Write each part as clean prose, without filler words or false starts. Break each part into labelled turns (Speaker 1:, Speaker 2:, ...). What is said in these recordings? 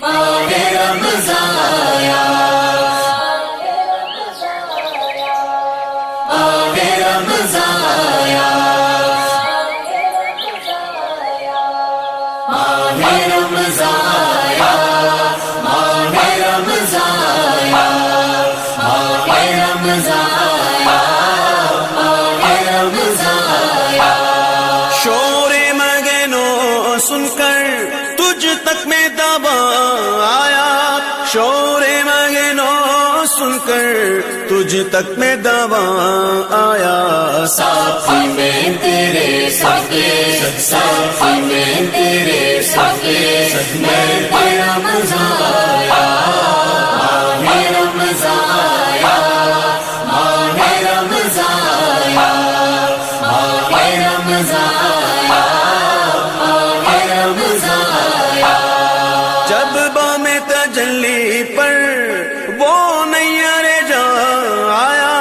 Speaker 1: ماہ رمضان آیا، ماہ رمضان آیا، ماہ رمضان آیا، ماہ رمضان آیا، ماہ رمضان آیا، ماہ رمضان آیا۔
Speaker 2: شور مگنو سن کر تجھ تک میں دعویٰ آیا، شور مگنو سن کر تجھ تک میں دعویٰ آیا۔
Speaker 1: ساتھی میں تیرے ساتھی، ساتھی میں تیرے ساتھی، میں رمضان آیا، ماہ رمضان آیا، ماہ رمضان آیا، ماہ رمضان آیا، ماہ رمضان آیا۔
Speaker 2: جب بام تجلی پر وہ نیر جا آیا،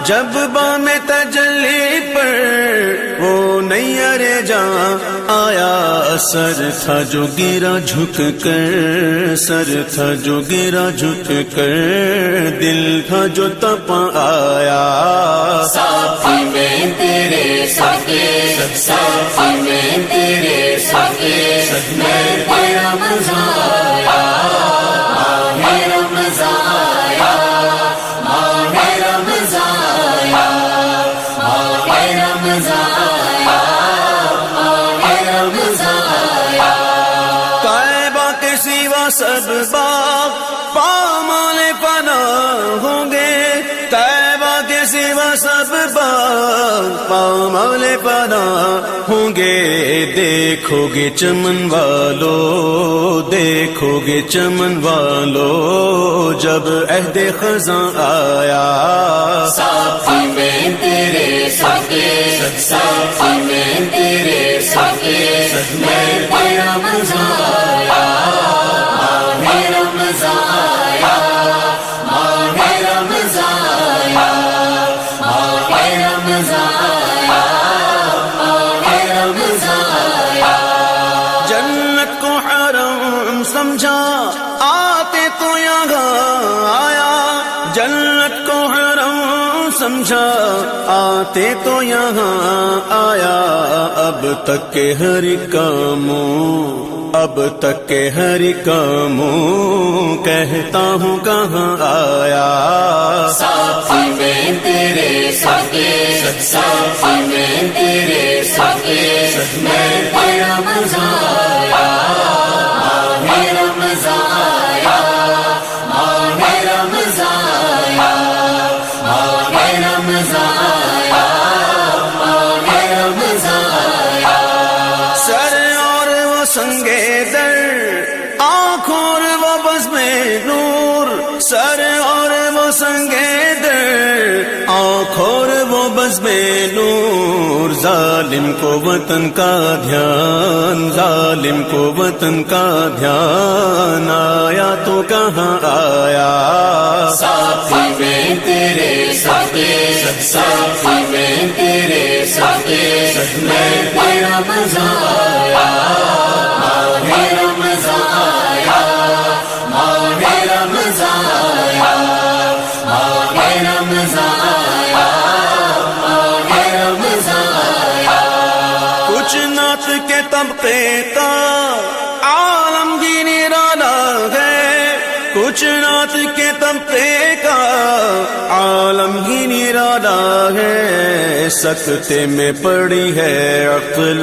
Speaker 2: جب بام تجلی پر وہ نیر جا آیا۔ سر تھا جو گرا جھک کر، سر تھا جو گرا جھک کر، دل تھا جو تپا آیا۔
Speaker 1: ساتھی میں تیرے ساتھی، ساتھی میں تیرے ساتھی، میں رمضان آیا، ماہ رمضان آیا، ماہ رمضان آیا، ماہ رمضان آیا، ماہ رمضان آیا۔
Speaker 2: طیبہ کے سوا سب باغ پامال فنا ہوں گے، طیبہ کے سوا سب باغ پامال فنا ہوں گے۔ دیکھو گے چمن والو، دیکھو گے چمن والو، جب عہد خزاں آیا۔
Speaker 1: ساتھی میں تیرے ساتھی، ساتھی میں تیرے ساتھی، میں رمضان آیا، ماہ رمضان آیا، ماہ رمضان آیا، ماہ رمضان آیا، ماہ رمضان آیا۔
Speaker 2: جنت کو حرم سمجھا آتے تو یہاں آیا، جنت کو حرم سمجھا آتے تو یہاں آیا۔ اب تک کے ہر کاموں، اب تک کے ہر کاموں، کہتا ہوں کہاں آیا۔
Speaker 1: ساتھی میں تیرے ساتھی، ساتھی میں تیرے ساتھی، میں رمضان آیا، ماہ رمضان آیا، ماہ رمضان آیا، ماہ رمضان آیا، ماہ رمضان آیا۔
Speaker 2: سر اور وہ سنگے در، آنکھوں اور وہ بزم نور، سر اور وہ سنگے در، آنکھوں اور وہ بزم نور۔ ظالم کو وطن کا دھیان، ظالم کو وطن کا دھیان، آیا تو کہاں آیا۔
Speaker 1: ساتھی میں تیرے ساتھی، ساتھی میں تیرے ساتھی، میں رمضان آیا، ماہ رمضان آیا، ماہ رمضان آیا، ماہ رمضان آیا، ماہ رمضان آیا۔
Speaker 2: کچھ نعت کے طبقے کا عالمگیر نرالا ہے، کچھ نعت کے طبقے کا عالمگیر نرالا ہے۔ سکتے میں پڑی ہے عقل،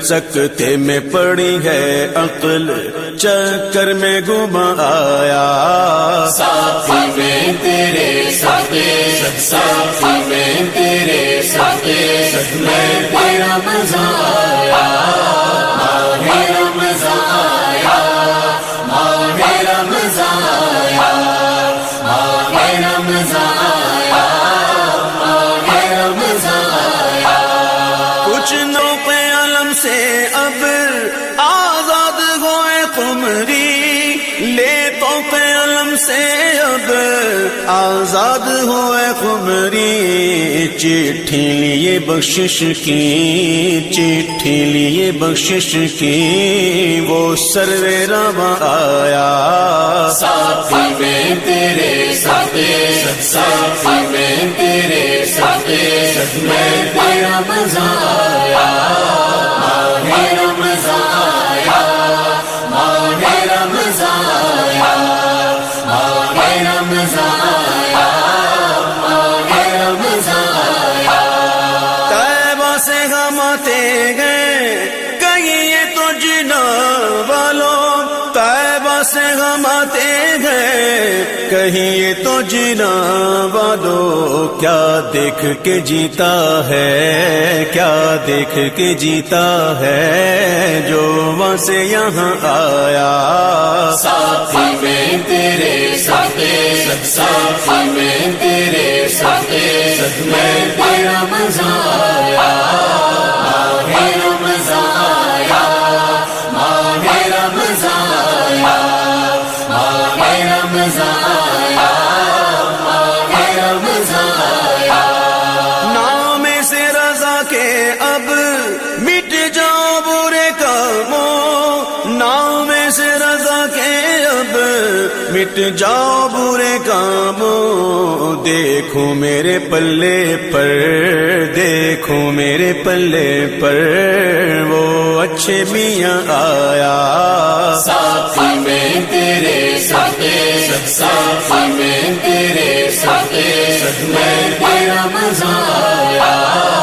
Speaker 2: سکتے میں پڑی ہے عقل، چکر میں گما آیا۔
Speaker 1: ساتھی میں تیرے ساتھی، ساتھی میں تیرے ساتھی، میں رمضان آیا، ماہ رمضان آیا، ماہ رمضان آیا، ماہ رمضان آیا، ماہ رمضان آیا۔
Speaker 2: کچھ نوق علم سے اب آزاد ہوئے قمری، لے تو فوق علم سے اب آزاد ہوئے خمری، چٹھی لیے بخشش کی، چٹھی لیے بخشش کی، وہ سرور رواں آیا
Speaker 1: ساتھی میں تیرے ساتھی، ساتھی میں تیرے ساتھی، میں تیرا مزہ آیا، ماہ رمضان آیا، ماہ رمضان آیا، ماہ رمضان آیا، ماہ رمضان آیا۔
Speaker 2: طیبہ سے ہم آتے گئے کہیں یہ تو جنا والوں، طیبہ سے ہم آتے گئے کہیں یہ تو جنا والوں، کیا دیکھ کے جیتا ہے، کیا دیکھ کے جیتا ہے جو وہاں سے یہاں آیا
Speaker 1: ساتھی میں تیرے ساتھی، ساتھی میں تیرے ساتھی، میں تیرا مزہ آیا، ماہ رمضان آیا، ماہ رمضان آیا، ماہ رمضان آیا، ماہ رمضان آیا۔
Speaker 2: نام سے رضا کے اب مٹ جاؤ برے کاموں، نام سے رضا کے اب مٹ جاؤ برے کاموں، دیکھو میرے پلے پر، دیکھو میرے پلے پر وہ اچھے میاں آیا
Speaker 1: ساتھی میں تیرے ساتھی، ساتھی میں تیرے ساتھی، میں تیرا مزہ آیا۔